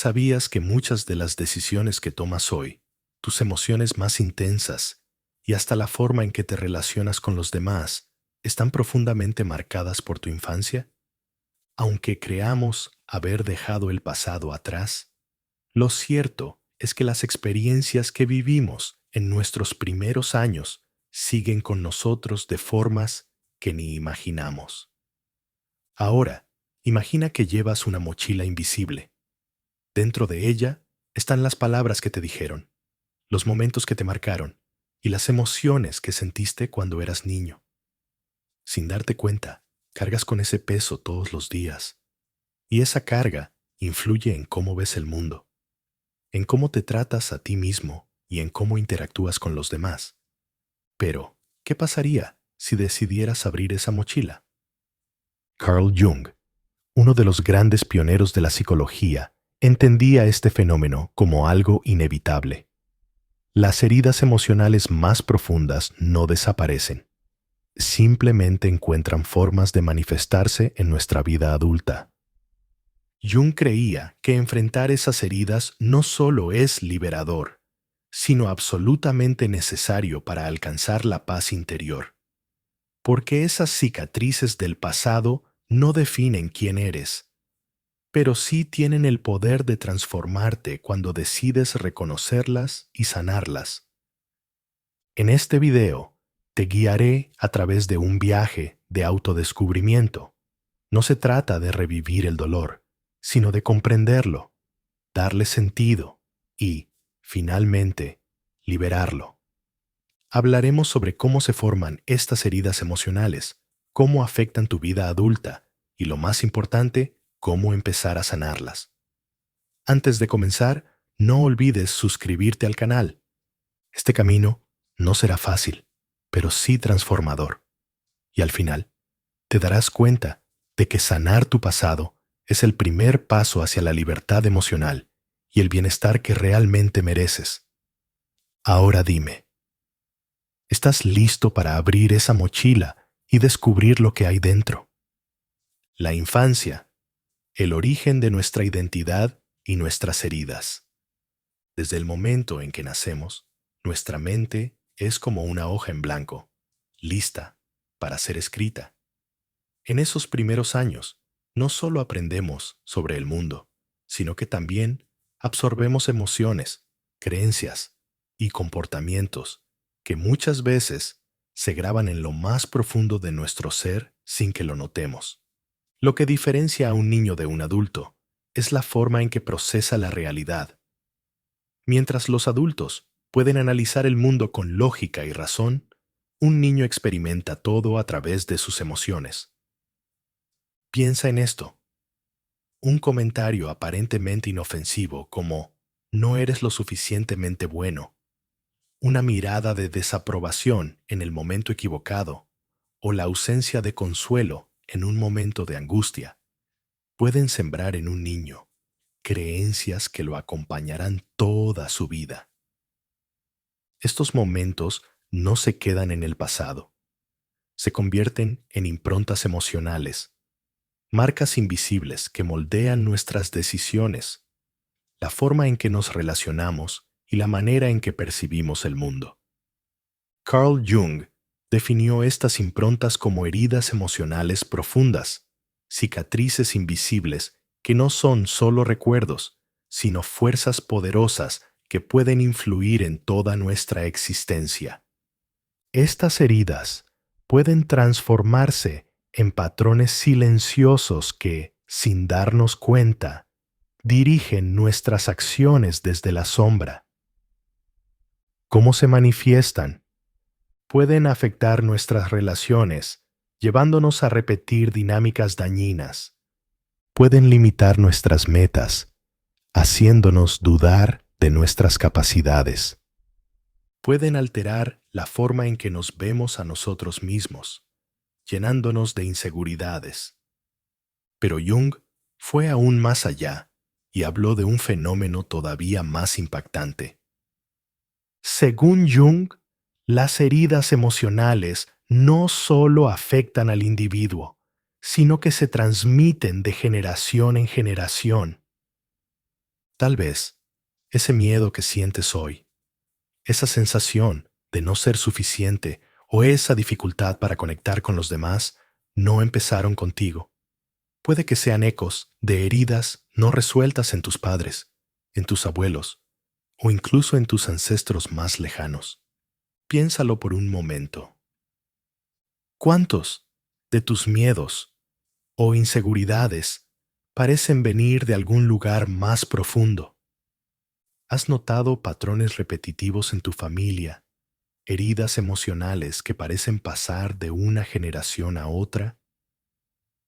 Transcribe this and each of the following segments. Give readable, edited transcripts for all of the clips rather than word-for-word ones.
¿Sabías que muchas de las decisiones que tomas hoy, tus emociones más intensas y hasta la forma en que te relacionas con los demás, están profundamente marcadas por tu infancia? Aunque creamos haber dejado el pasado atrás, lo cierto es que las experiencias que vivimos en nuestros primeros años siguen con nosotros de formas que ni imaginamos. Ahora, imagina que llevas una mochila invisible. Dentro de ella están las palabras que te dijeron, los momentos que te marcaron y las emociones que sentiste cuando eras niño. Sin darte cuenta, cargas con ese peso todos los días. Y esa carga influye en cómo ves el mundo, en cómo te tratas a ti mismo y en cómo interactúas con los demás. Pero, ¿qué pasaría si decidieras abrir esa mochila? Carl Jung, uno de los grandes pioneros de la psicología, entendía este fenómeno como algo inevitable. Las heridas emocionales más profundas no desaparecen. Simplemente encuentran formas de manifestarse en nuestra vida adulta. Jung creía que enfrentar esas heridas no solo es liberador, sino absolutamente necesario para alcanzar la paz interior. Porque esas cicatrices del pasado no definen quién eres, pero sí tienen el poder de transformarte cuando decides reconocerlas y sanarlas. En este video, te guiaré a través de un viaje de autodescubrimiento. No se trata de revivir el dolor, sino de comprenderlo, darle sentido y, finalmente, liberarlo. Hablaremos sobre cómo se forman estas heridas emocionales, cómo afectan tu vida adulta y, lo más importante, cómo empezar a sanarlas. Antes de comenzar, no olvides suscribirte al canal. Este camino no será fácil, pero sí transformador. Y al final, te darás cuenta de que sanar tu pasado es el primer paso hacia la libertad emocional y el bienestar que realmente mereces. Ahora dime, ¿estás listo para abrir esa mochila y descubrir lo que hay dentro? La infancia, el origen de nuestra identidad y nuestras heridas. Desde el momento en que nacemos, nuestra mente es como una hoja en blanco, lista para ser escrita. En esos primeros años, no solo aprendemos sobre el mundo, sino que también absorbemos emociones, creencias y comportamientos que muchas veces se graban en lo más profundo de nuestro ser sin que lo notemos. Lo que diferencia a un niño de un adulto es la forma en que procesa la realidad. Mientras los adultos pueden analizar el mundo con lógica y razón, un niño experimenta todo a través de sus emociones. Piensa en esto. Un comentario aparentemente inofensivo como "no eres lo suficientemente bueno", una mirada de desaprobación en el momento equivocado o la ausencia de consuelo en un momento de angustia, pueden sembrar en un niño creencias que lo acompañarán toda su vida. Estos momentos no se quedan en el pasado, se convierten en improntas emocionales, marcas invisibles que moldean nuestras decisiones, la forma en que nos relacionamos y la manera en que percibimos el mundo. Carl Jung definió estas improntas como heridas emocionales profundas, cicatrices invisibles que no son solo recuerdos, sino fuerzas poderosas que pueden influir en toda nuestra existencia. Estas heridas pueden transformarse en patrones silenciosos que, sin darnos cuenta, dirigen nuestras acciones desde la sombra. ¿Cómo se manifiestan? Pueden afectar nuestras relaciones, llevándonos a repetir dinámicas dañinas. Pueden limitar nuestras metas, haciéndonos dudar de nuestras capacidades. Pueden alterar la forma en que nos vemos a nosotros mismos, llenándonos de inseguridades. Pero Jung fue aún más allá y habló de un fenómeno todavía más impactante. Según Jung, las heridas emocionales no solo afectan al individuo, sino que se transmiten de generación en generación. Tal vez ese miedo que sientes hoy, esa sensación de no ser suficiente o esa dificultad para conectar con los demás no empezaron contigo. Puede que sean ecos de heridas no resueltas en tus padres, en tus abuelos o incluso en tus ancestros más lejanos. Piénsalo por un momento. ¿Cuántos de tus miedos o inseguridades parecen venir de algún lugar más profundo? ¿Has notado patrones repetitivos en tu familia, heridas emocionales que parecen pasar de una generación a otra?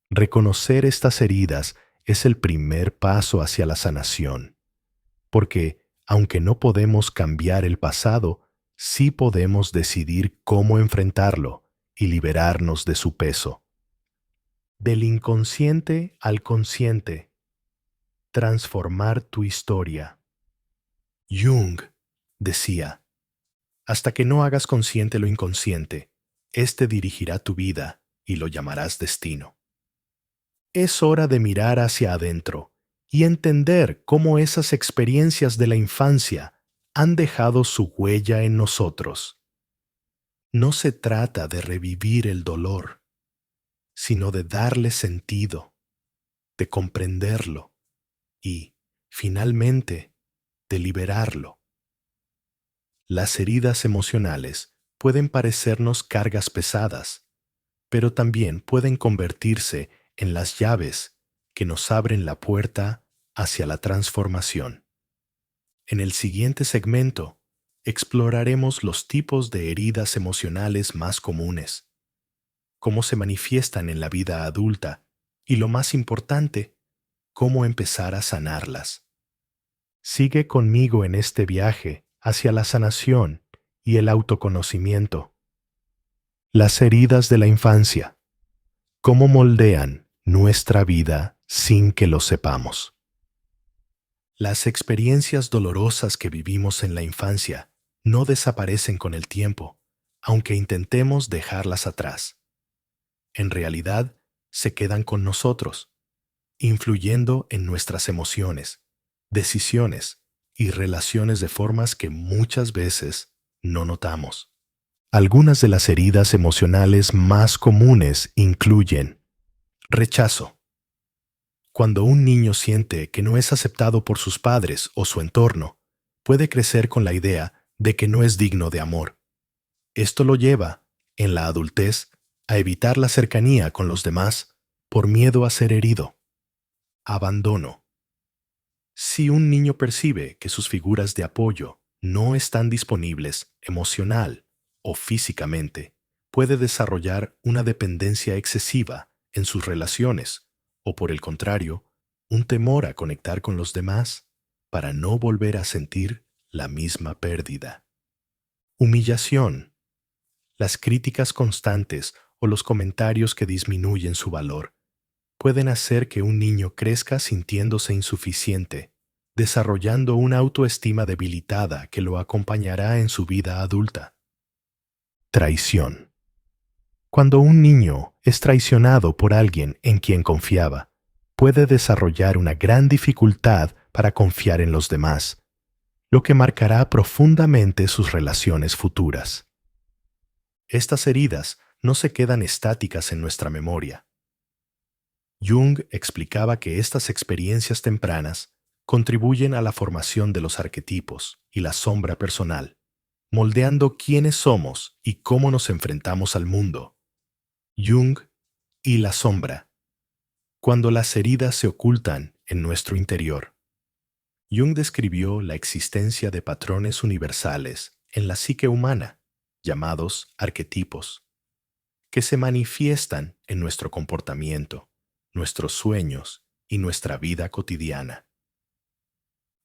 Reconocer estas heridas es el primer paso hacia la sanación, porque, aunque no podemos cambiar el pasado, sí podemos decidir cómo enfrentarlo y liberarnos de su peso. Del inconsciente al consciente, transformar tu historia. Jung decía, hasta que no hagas consciente lo inconsciente, éste dirigirá tu vida y lo llamarás destino. Es hora de mirar hacia adentro y entender cómo esas experiencias de la infancia han dejado su huella en nosotros. No se trata de revivir el dolor, sino de darle sentido, de comprenderlo y, finalmente, de liberarlo. Las heridas emocionales pueden parecernos cargas pesadas, pero también pueden convertirse en las llaves que nos abren la puerta hacia la transformación. En el siguiente segmento, exploraremos los tipos de heridas emocionales más comunes, cómo se manifiestan en la vida adulta y, lo más importante, cómo empezar a sanarlas. Sigue conmigo en este viaje hacia la sanación y el autoconocimiento. Las heridas de la infancia. ¿Cómo moldean nuestra vida sin que lo sepamos? Las experiencias dolorosas que vivimos en la infancia no desaparecen con el tiempo, aunque intentemos dejarlas atrás. En realidad, se quedan con nosotros, influyendo en nuestras emociones, decisiones y relaciones de formas que muchas veces no notamos. Algunas de las heridas emocionales más comunes incluyen rechazo. Cuando un niño siente que no es aceptado por sus padres o su entorno, puede crecer con la idea de que no es digno de amor. Esto lo lleva, en la adultez, a evitar la cercanía con los demás por miedo a ser herido. Abandono. Si un niño percibe que sus figuras de apoyo no están disponibles emocional o físicamente, puede desarrollar una dependencia excesiva en sus relaciones o, por el contrario, un temor a conectar con los demás para no volver a sentir la misma pérdida. Humillación. Las críticas constantes o los comentarios que disminuyen su valor pueden hacer que un niño crezca sintiéndose insuficiente, desarrollando una autoestima debilitada que lo acompañará en su vida adulta. Traición. Cuando un niño es traicionado por alguien en quien confiaba, puede desarrollar una gran dificultad para confiar en los demás, lo que marcará profundamente sus relaciones futuras. Estas heridas no se quedan estáticas en nuestra memoria. Jung explicaba que estas experiencias tempranas contribuyen a la formación de los arquetipos y la sombra personal, moldeando quiénes somos y cómo nos enfrentamos al mundo. Jung y la sombra. Cuando las heridas se ocultan en nuestro interior. Jung describió la existencia de patrones universales en la psique humana, llamados arquetipos, que se manifiestan en nuestro comportamiento, nuestros sueños y nuestra vida cotidiana.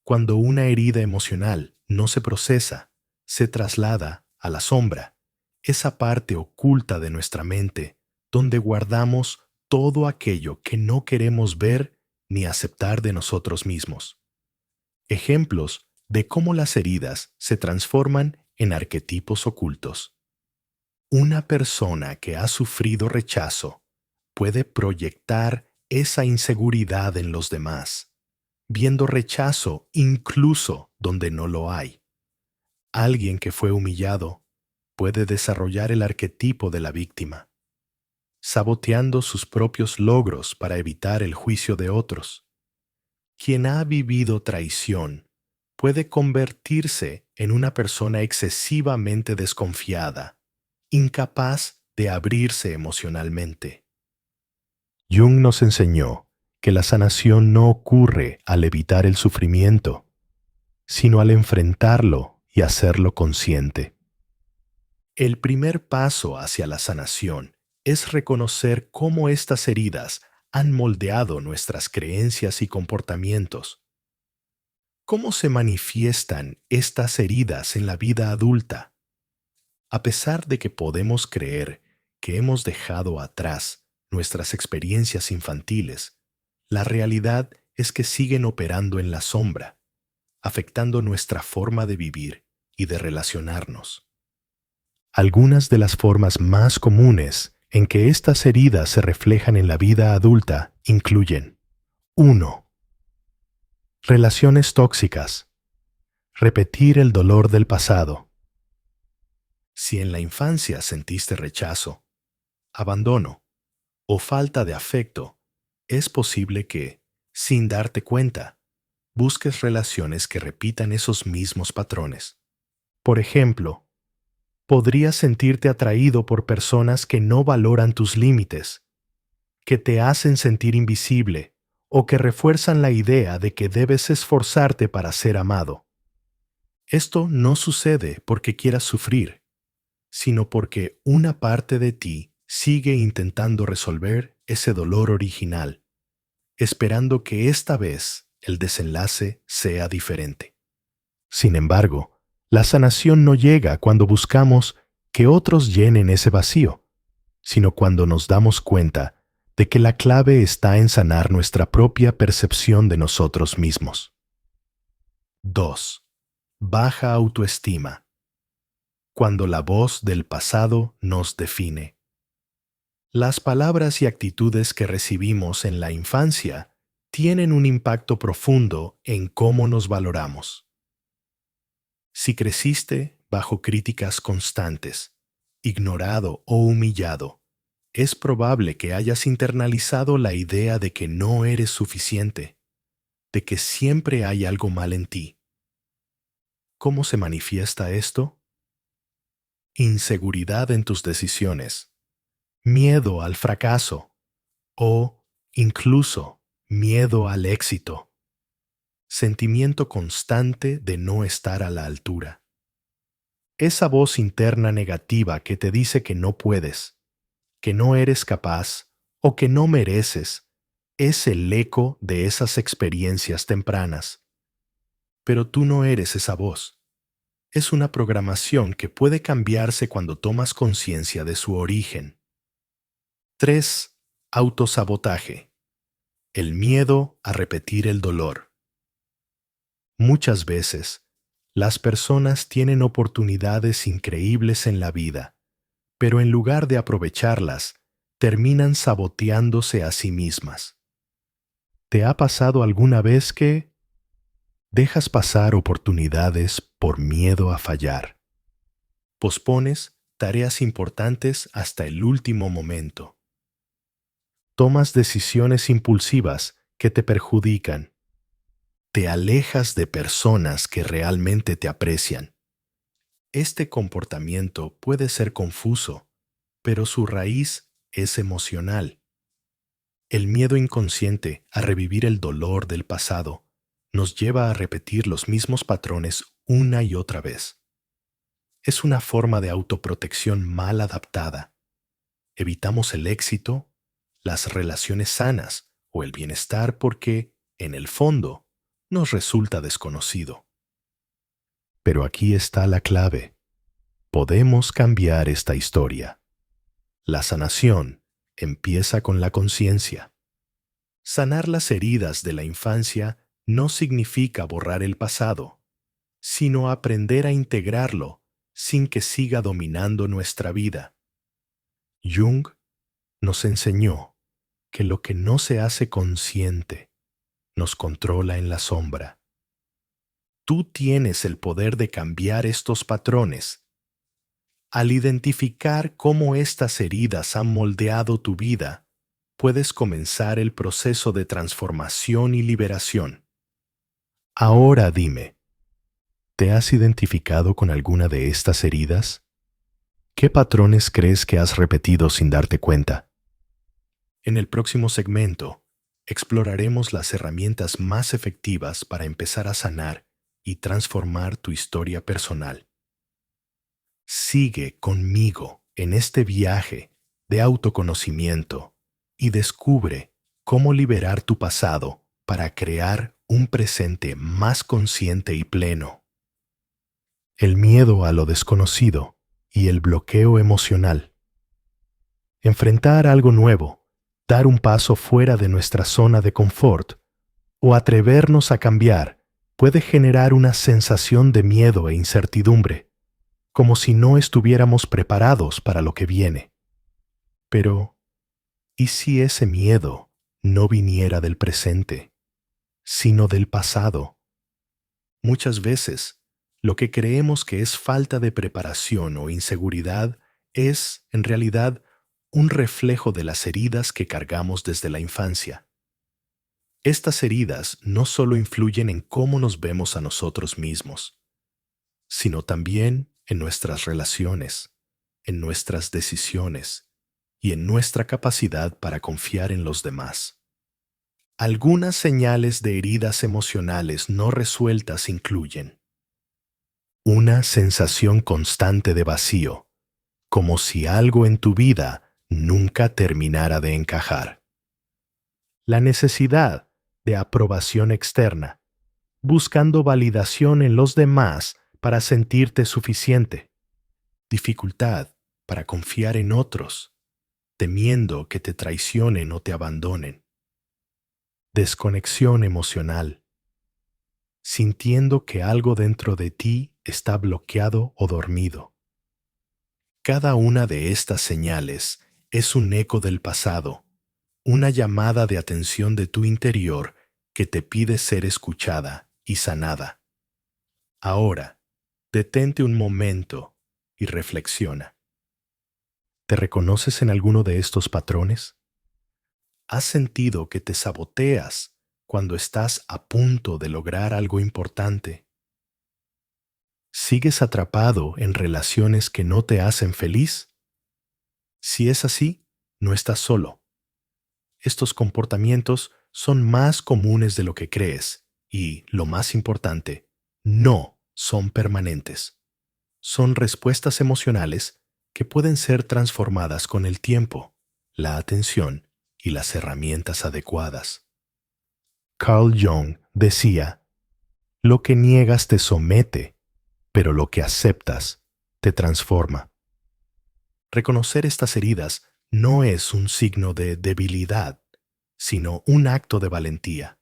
Cuando una herida emocional no se procesa, se traslada a la sombra, esa parte oculta de nuestra mente donde guardamos todo aquello que no queremos ver ni aceptar de nosotros mismos. Ejemplos de cómo las heridas se transforman en arquetipos ocultos. Una persona que ha sufrido rechazo puede proyectar esa inseguridad en los demás, viendo rechazo incluso donde no lo hay. Alguien que fue humillado puede desarrollar el arquetipo de la víctima, saboteando sus propios logros para evitar el juicio de otros. Quien ha vivido traición puede convertirse en una persona excesivamente desconfiada, incapaz de abrirse emocionalmente. Jung nos enseñó que la sanación no ocurre al evitar el sufrimiento, sino al enfrentarlo y hacerlo consciente. El primer paso hacia la sanación es reconocer cómo estas heridas han moldeado nuestras creencias y comportamientos. ¿Cómo se manifiestan estas heridas en la vida adulta? A pesar de que podemos creer que hemos dejado atrás nuestras experiencias infantiles, la realidad es que siguen operando en la sombra, afectando nuestra forma de vivir y de relacionarnos. Algunas de las formas más comunes en que estas heridas se reflejan en la vida adulta incluyen: 1. Relaciones tóxicas. Repetir el dolor del pasado. Si en la infancia sentiste rechazo, abandono o falta de afecto, es posible que, sin darte cuenta, busques relaciones que repitan esos mismos patrones. Por ejemplo, podrías sentirte atraído por personas que no valoran tus límites, que te hacen sentir invisible o que refuerzan la idea de que debes esforzarte para ser amado. Esto no sucede porque quieras sufrir, sino porque una parte de ti sigue intentando resolver ese dolor original, esperando que esta vez el desenlace sea diferente. Sin embargo, la sanación no llega cuando buscamos que otros llenen ese vacío, sino cuando nos damos cuenta de que la clave está en sanar nuestra propia percepción de nosotros mismos. 2. Baja autoestima. Cuando la voz del pasado nos define. Las palabras y actitudes que recibimos en la infancia tienen un impacto profundo en cómo nos valoramos. Si creciste bajo críticas constantes, ignorado o humillado, es probable que hayas internalizado la idea de que no eres suficiente, de que siempre hay algo mal en ti. ¿Cómo se manifiesta esto? Inseguridad en tus decisiones, miedo al fracaso o, incluso, miedo al éxito. Sentimiento constante de no estar a la altura. Esa voz interna negativa que te dice que no puedes, que no eres capaz o que no mereces, es el eco de esas experiencias tempranas. Pero tú no eres esa voz. Es una programación que puede cambiarse cuando tomas conciencia de su origen. 3. Autosabotaje. El miedo a repetir el dolor. Muchas veces, las personas tienen oportunidades increíbles en la vida, pero en lugar de aprovecharlas, terminan saboteándose a sí mismas. ¿Te ha pasado alguna vez que dejas pasar oportunidades por miedo a fallar? Pospones tareas importantes hasta el último momento. Tomas decisiones impulsivas que te perjudican. Te alejas de personas que realmente te aprecian. Este comportamiento puede ser confuso, pero su raíz es emocional. El miedo inconsciente a revivir el dolor del pasado nos lleva a repetir los mismos patrones una y otra vez. Es una forma de autoprotección mal adaptada. Evitamos el éxito, las relaciones sanas o el bienestar porque, en el fondo, nos resulta desconocido. Pero aquí está la clave. Podemos cambiar esta historia. La sanación empieza con la conciencia. Sanar las heridas de la infancia no significa borrar el pasado, sino aprender a integrarlo sin que siga dominando nuestra vida. Jung nos enseñó que lo que no se hace consciente nos controla en la sombra. Tú tienes el poder de cambiar estos patrones. Al identificar cómo estas heridas han moldeado tu vida, puedes comenzar el proceso de transformación y liberación. Ahora dime, ¿te has identificado con alguna de estas heridas? ¿Qué patrones crees que has repetido sin darte cuenta? En el próximo segmento, exploraremos las herramientas más efectivas para empezar a sanar y transformar tu historia personal. Sigue conmigo en este viaje de autoconocimiento y descubre cómo liberar tu pasado para crear un presente más consciente y pleno. El miedo a lo desconocido y el bloqueo emocional. Enfrentar algo nuevo, dar un paso fuera de nuestra zona de confort o atrevernos a cambiar puede generar una sensación de miedo e incertidumbre, como si no estuviéramos preparados para lo que viene. Pero, ¿y si ese miedo no viniera del presente, sino del pasado? Muchas veces, lo que creemos que es falta de preparación o inseguridad es, en realidad, un reflejo de las heridas que cargamos desde la infancia. Estas heridas no solo influyen en cómo nos vemos a nosotros mismos, sino también en nuestras relaciones, en nuestras decisiones y en nuestra capacidad para confiar en los demás. Algunas señales de heridas emocionales no resueltas incluyen una sensación constante de vacío, como si algo en tu vida nunca terminara de encajar. La necesidad de aprobación externa, buscando validación en los demás para sentirte suficiente. Dificultad para confiar en otros, temiendo que te traicionen o te abandonen. Desconexión emocional, sintiendo que algo dentro de ti está bloqueado o dormido. Cada una de estas señales es un eco del pasado, una llamada de atención de tu interior que te pide ser escuchada y sanada. Ahora, detente un momento y reflexiona. ¿Te reconoces en alguno de estos patrones? ¿Has sentido que te saboteas cuando estás a punto de lograr algo importante? ¿Sigues atrapado en relaciones que no te hacen feliz? Si es así, no estás solo. Estos comportamientos son más comunes de lo que crees y, lo más importante, no son permanentes. Son respuestas emocionales que pueden ser transformadas con el tiempo, la atención y las herramientas adecuadas. Carl Jung decía, lo que niegas te somete, pero lo que aceptas te transforma. Reconocer estas heridas no es un signo de debilidad, sino un acto de valentía.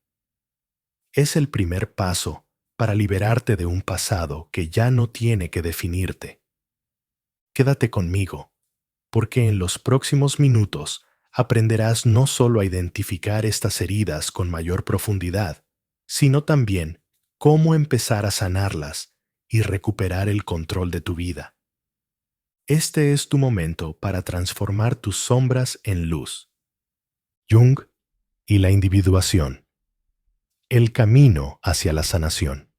Es el primer paso para liberarte de un pasado que ya no tiene que definirte. Quédate conmigo, porque en los próximos minutos aprenderás no solo a identificar estas heridas con mayor profundidad, sino también cómo empezar a sanarlas y recuperar el control de tu vida. Este es tu momento para transformar tus sombras en luz. Jung y la individuación. El camino hacia la sanación.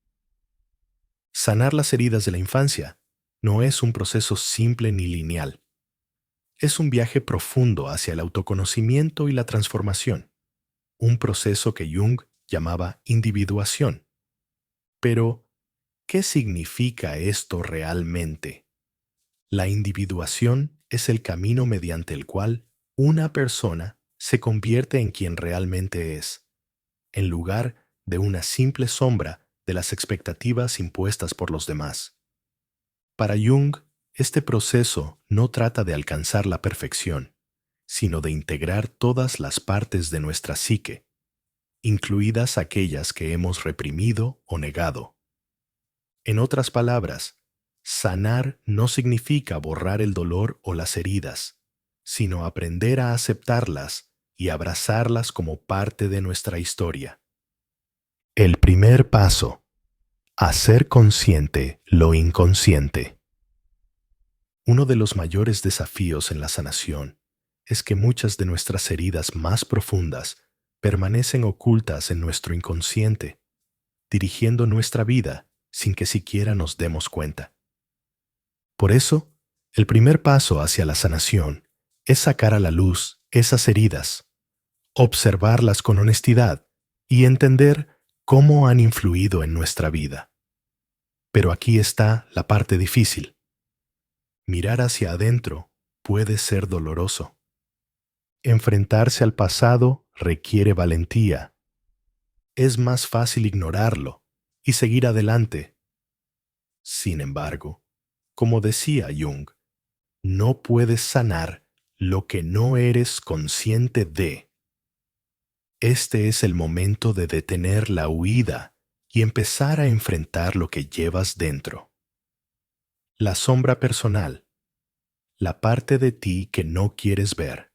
Sanar las heridas de la infancia no es un proceso simple ni lineal. Es un viaje profundo hacia el autoconocimiento y la transformación, un proceso que Jung llamaba individuación. Pero, ¿qué significa esto realmente? La individuación es el camino mediante el cual una persona se convierte en quien realmente es, en lugar de una simple sombra de las expectativas impuestas por los demás. Para Jung, este proceso no trata de alcanzar la perfección, sino de integrar todas las partes de nuestra psique, incluidas aquellas que hemos reprimido o negado. En otras palabras, sanar no significa borrar el dolor o las heridas, sino aprender a aceptarlas y abrazarlas como parte de nuestra historia. El primer paso: hacer consciente lo inconsciente. Uno de los mayores desafíos en la sanación es que muchas de nuestras heridas más profundas permanecen ocultas en nuestro inconsciente, dirigiendo nuestra vida sin que siquiera nos demos cuenta. Por eso, el primer paso hacia la sanación es sacar a la luz esas heridas, observarlas con honestidad y entender cómo han influido en nuestra vida. Pero aquí está la parte difícil. Mirar hacia adentro puede ser doloroso. Enfrentarse al pasado requiere valentía. Es más fácil ignorarlo y seguir adelante. Sin embargo, como decía Jung, no puedes sanar lo que no eres consciente de. Este es el momento de detener la huida y empezar a enfrentar lo que llevas dentro. La sombra personal, la parte de ti que no quieres ver.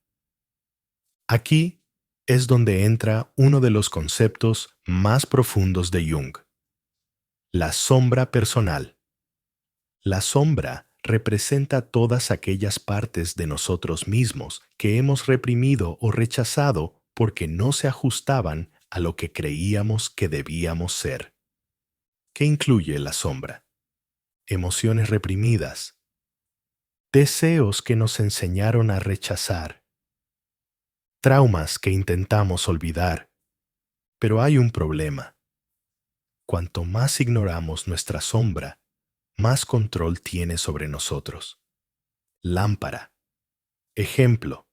Aquí es donde entra uno de los conceptos más profundos de Jung: la sombra personal. La sombra representa todas aquellas partes de nosotros mismos que hemos reprimido o rechazado porque no se ajustaban a lo que creíamos que debíamos ser. ¿Qué incluye la sombra? Emociones reprimidas, deseos que nos enseñaron a rechazar, traumas que intentamos olvidar. Pero hay un problema. Cuanto más ignoramos nuestra sombra, más control tiene sobre nosotros. Lámpara. Ejemplo: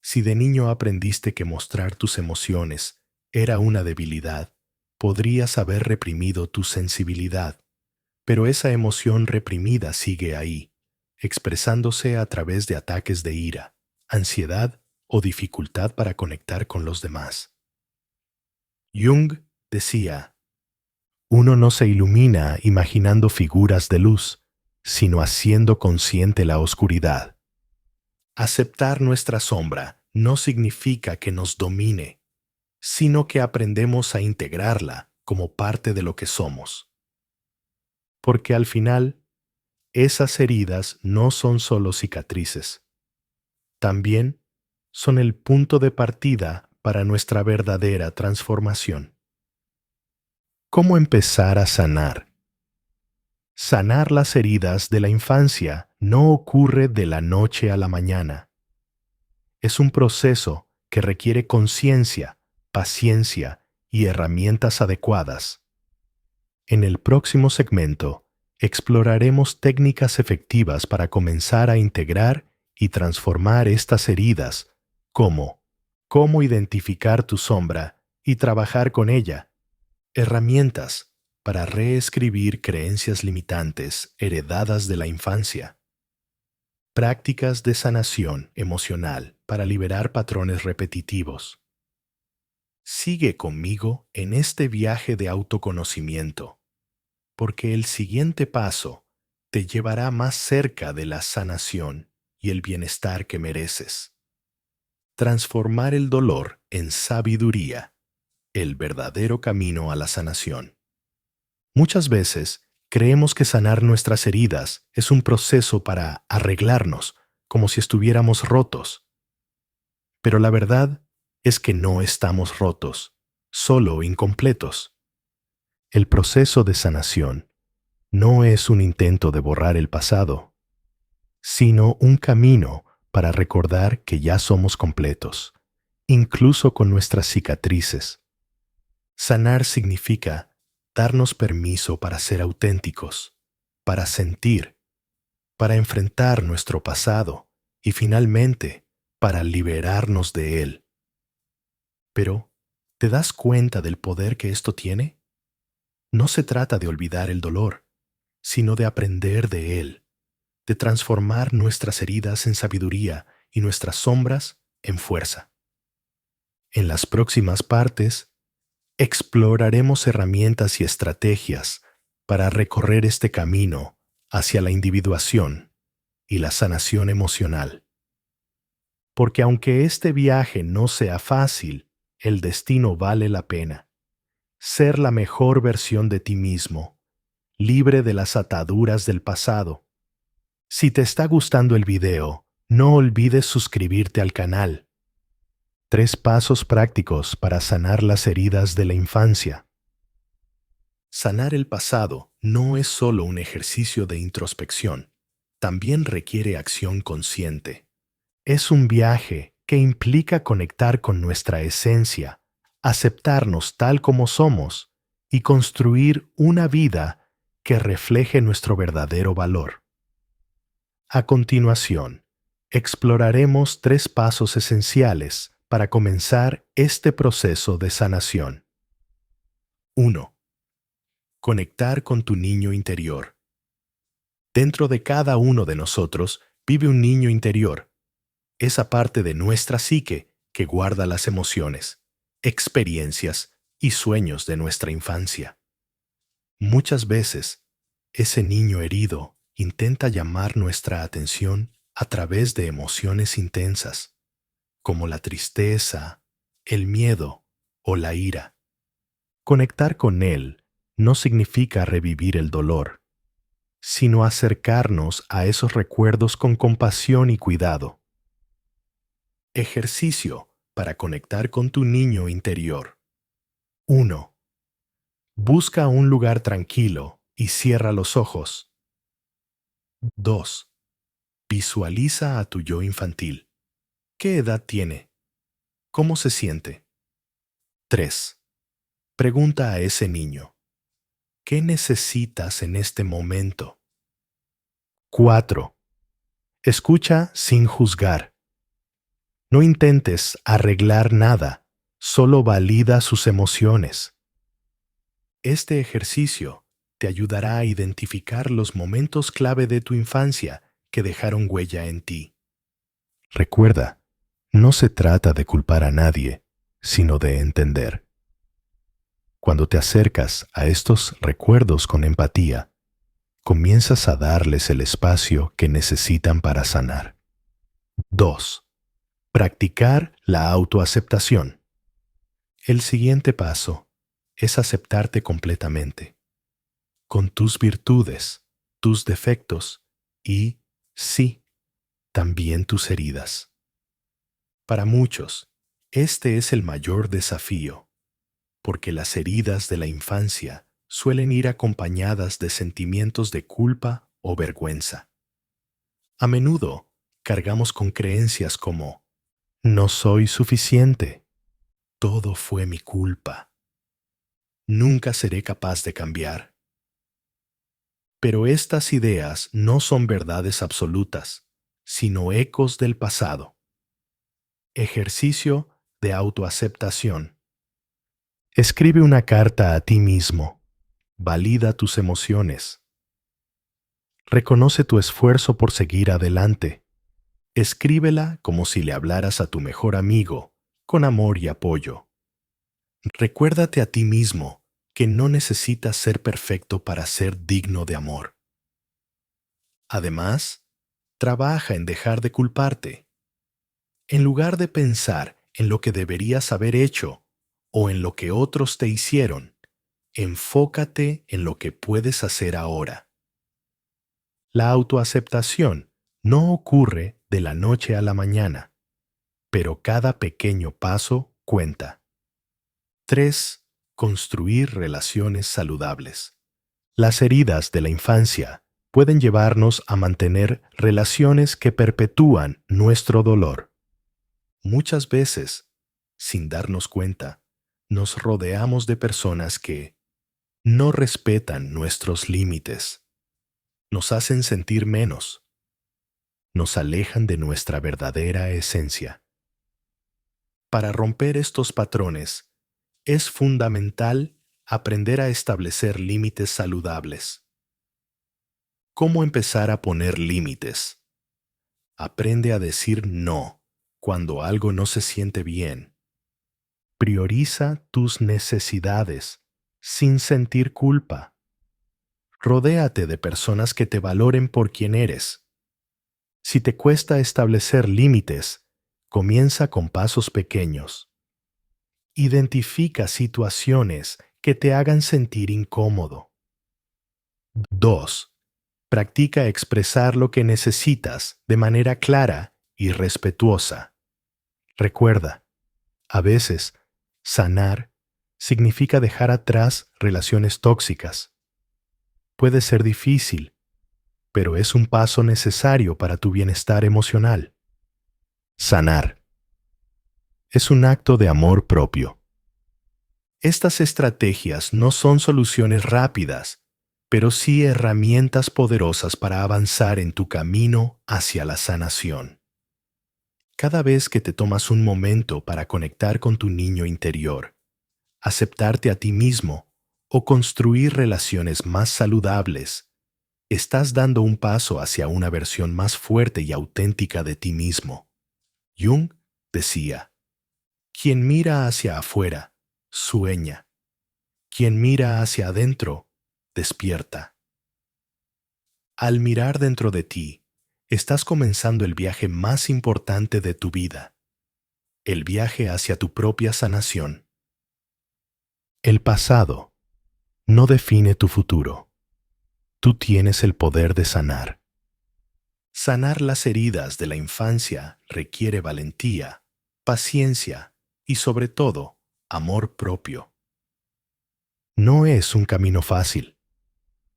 si de niño aprendiste que mostrar tus emociones era una debilidad, podrías haber reprimido tu sensibilidad, pero esa emoción reprimida sigue ahí, expresándose a través de ataques de ira, ansiedad o dificultad para conectar con los demás. Jung decía: uno no se ilumina imaginando figuras de luz, sino haciendo consciente la oscuridad. Aceptar nuestra sombra no significa que nos domine, sino que aprendemos a integrarla como parte de lo que somos. Porque al final, esas heridas no son solo cicatrices. También son el punto de partida para nuestra verdadera transformación. ¿Cómo empezar a sanar? Sanar las heridas de la infancia no ocurre de la noche a la mañana. Es un proceso que requiere conciencia, paciencia y herramientas adecuadas. En el próximo segmento, exploraremos técnicas efectivas para comenzar a integrar y transformar estas heridas, como cómo identificar tu sombra y trabajar con ella, herramientas para reescribir creencias limitantes heredadas de la infancia, prácticas de sanación emocional para liberar patrones repetitivos. Sigue conmigo en este viaje de autoconocimiento, porque el siguiente paso te llevará más cerca de la sanación y el bienestar que mereces. Transformar el dolor en sabiduría, el verdadero camino a la sanación. Muchas veces creemos que sanar nuestras heridas es un proceso para arreglarnos, como si estuviéramos rotos. Pero la verdad es que no estamos rotos, solo incompletos. El proceso de sanación no es un intento de borrar el pasado, sino un camino para recordar que ya somos completos, incluso con nuestras cicatrices. Sanar significa darnos permiso para ser auténticos, para sentir, para enfrentar nuestro pasado y finalmente para liberarnos de él. Pero, ¿te das cuenta del poder que esto tiene? No se trata de olvidar el dolor, sino de aprender de él, de transformar nuestras heridas en sabiduría y nuestras sombras en fuerza. En las próximas partes, exploraremos herramientas y estrategias para recorrer este camino hacia la individuación y la sanación emocional. Porque aunque este viaje no sea fácil, el destino vale la pena. ser la mejor versión de ti mismo, libre de las ataduras del pasado. Si te está gustando el video, no olvides suscribirte al canal. 3 pasos prácticos para sanar las heridas de la infancia. Sanar el pasado no es solo un ejercicio de introspección, también requiere acción consciente. Es un viaje que implica conectar con nuestra esencia, aceptarnos tal como somos y construir una vida que refleje nuestro verdadero valor. A continuación, exploraremos 3 pasos esenciales para comenzar este proceso de sanación. 1. Conectar con tu niño interior. Dentro de cada uno de nosotros vive un niño interior, esa parte de nuestra psique que guarda las emociones, experiencias y sueños de nuestra infancia. Muchas veces, ese niño herido intenta llamar nuestra atención a través de emociones intensas, como la tristeza, el miedo o la ira. Conectar con él no significa revivir el dolor, sino acercarnos a esos recuerdos con compasión y cuidado. Ejercicio para conectar con tu niño interior. 1. Busca un lugar tranquilo y cierra los ojos. 2. Visualiza a tu yo infantil. ¿Qué edad tiene? ¿Cómo se siente? 3. Pregunta a ese niño, ¿qué necesitas en este momento? 4. Escucha sin juzgar. No intentes arreglar nada, solo valida sus emociones. Este ejercicio te ayudará a identificar los momentos clave de tu infancia que dejaron huella en ti. Recuerda, no se trata de culpar a nadie, sino de entender. Cuando te acercas a estos recuerdos con empatía, comienzas a darles el espacio que necesitan para sanar. 2. Practicar la autoaceptación. El siguiente paso es aceptarte completamente, con tus virtudes, tus defectos y, sí, también tus heridas. Para muchos, este es el mayor desafío, porque las heridas de la infancia suelen ir acompañadas de sentimientos de culpa o vergüenza. A menudo cargamos con creencias como no soy suficiente, todo fue mi culpa, nunca seré capaz de cambiar. Pero estas ideas no son verdades absolutas, sino ecos del pasado. Ejercicio de autoaceptación. Escribe una carta a ti mismo. Valida tus emociones. Reconoce tu esfuerzo por seguir adelante. Escríbela como si le hablaras a tu mejor amigo, con amor y apoyo. Recuérdate a ti mismo que no necesitas ser perfecto para ser digno de amor. Además, trabaja en dejar de culparte. En lugar de pensar en lo que deberías haber hecho o en lo que otros te hicieron, enfócate en lo que puedes hacer ahora. La autoaceptación no ocurre de la noche a la mañana, pero cada pequeño paso cuenta. 3. Construir relaciones saludables. Las heridas de la infancia pueden llevarnos a mantener relaciones que perpetúan nuestro dolor. Muchas veces, sin darnos cuenta, nos rodeamos de personas que no respetan nuestros límites, nos hacen sentir menos, nos alejan de nuestra verdadera esencia. Para romper estos patrones, es fundamental aprender a establecer límites saludables. ¿Cómo empezar a poner límites? Aprende a decir no cuando algo no se siente bien. Prioriza tus necesidades sin sentir culpa. Rodéate de personas que te valoren por quien eres. Si te cuesta establecer límites, comienza con pasos pequeños. Identifica situaciones que te hagan sentir incómodo. 2. Practica expresar lo que necesitas de manera clara y respetuosa. Recuerda, a veces, sanar significa dejar atrás relaciones tóxicas. Puede ser difícil, pero es un paso necesario para tu bienestar emocional. Sanar es un acto de amor propio. Estas estrategias no son soluciones rápidas, pero sí herramientas poderosas para avanzar en tu camino hacia la sanación. Cada vez que te tomas un momento para conectar con tu niño interior, aceptarte a ti mismo o construir relaciones más saludables, estás dando un paso hacia una versión más fuerte y auténtica de ti mismo. Jung decía, quien mira hacia afuera, sueña. Quien mira hacia adentro, despierta. Al mirar dentro de ti, estás comenzando el viaje más importante de tu vida, el viaje hacia tu propia sanación. El pasado no define tu futuro. Tú tienes el poder de sanar. Sanar las heridas de la infancia requiere valentía, paciencia y, sobre todo, amor propio. No es un camino fácil,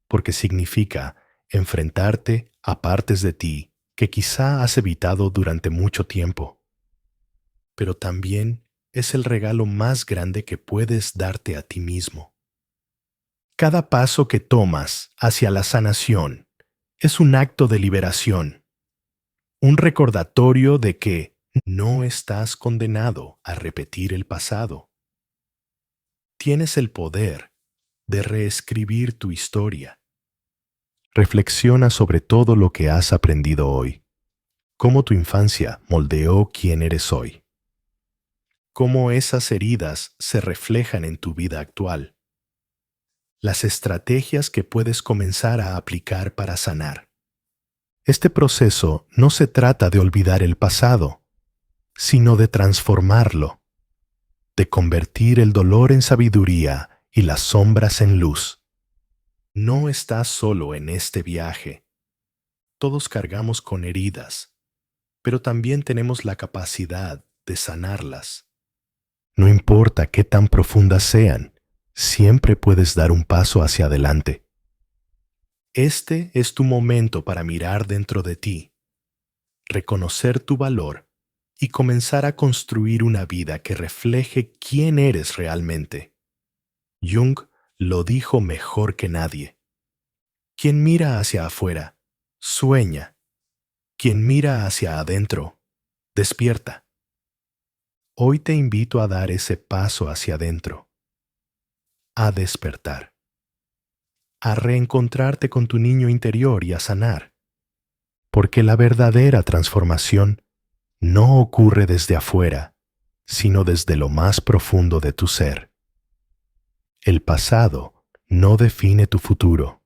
porque significa enfrentarte a partes de ti que quizá has evitado durante mucho tiempo. Pero también es el regalo más grande que puedes darte a ti mismo. Cada paso que tomas hacia la sanación es un acto de liberación, un recordatorio de que no estás condenado a repetir el pasado. Tienes el poder de reescribir tu historia. Reflexiona sobre todo lo que has aprendido hoy, cómo tu infancia moldeó quién eres hoy, cómo esas heridas se reflejan en tu vida actual, las estrategias que puedes comenzar a aplicar para sanar. Este proceso no se trata de olvidar el pasado, sino de transformarlo, de convertir el dolor en sabiduría y las sombras en luz. No estás solo en este viaje. Todos cargamos con heridas, pero también tenemos la capacidad de sanarlas. No importa qué tan profundas sean, siempre puedes dar un paso hacia adelante. Este es tu momento para mirar dentro de ti, reconocer tu valor y comenzar a construir una vida que refleje quién eres realmente. Jung lo dijo mejor que nadie. Quien mira hacia afuera, sueña. Quien mira hacia adentro, despierta. Hoy te invito a dar ese paso hacia adentro, a despertar, a reencontrarte con tu niño interior y a sanar, porque la verdadera transformación no ocurre desde afuera, sino desde lo más profundo de tu ser. El pasado no define tu futuro.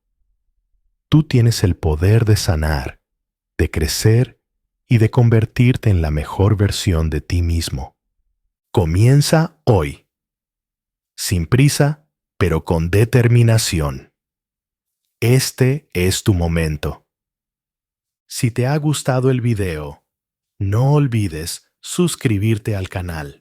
Tú tienes el poder de sanar, de crecer y de convertirte en la mejor versión de ti mismo. Comienza hoy. Sin prisa, pero con determinación. Este es tu momento. Si te ha gustado el video, no olvides suscribirte al canal.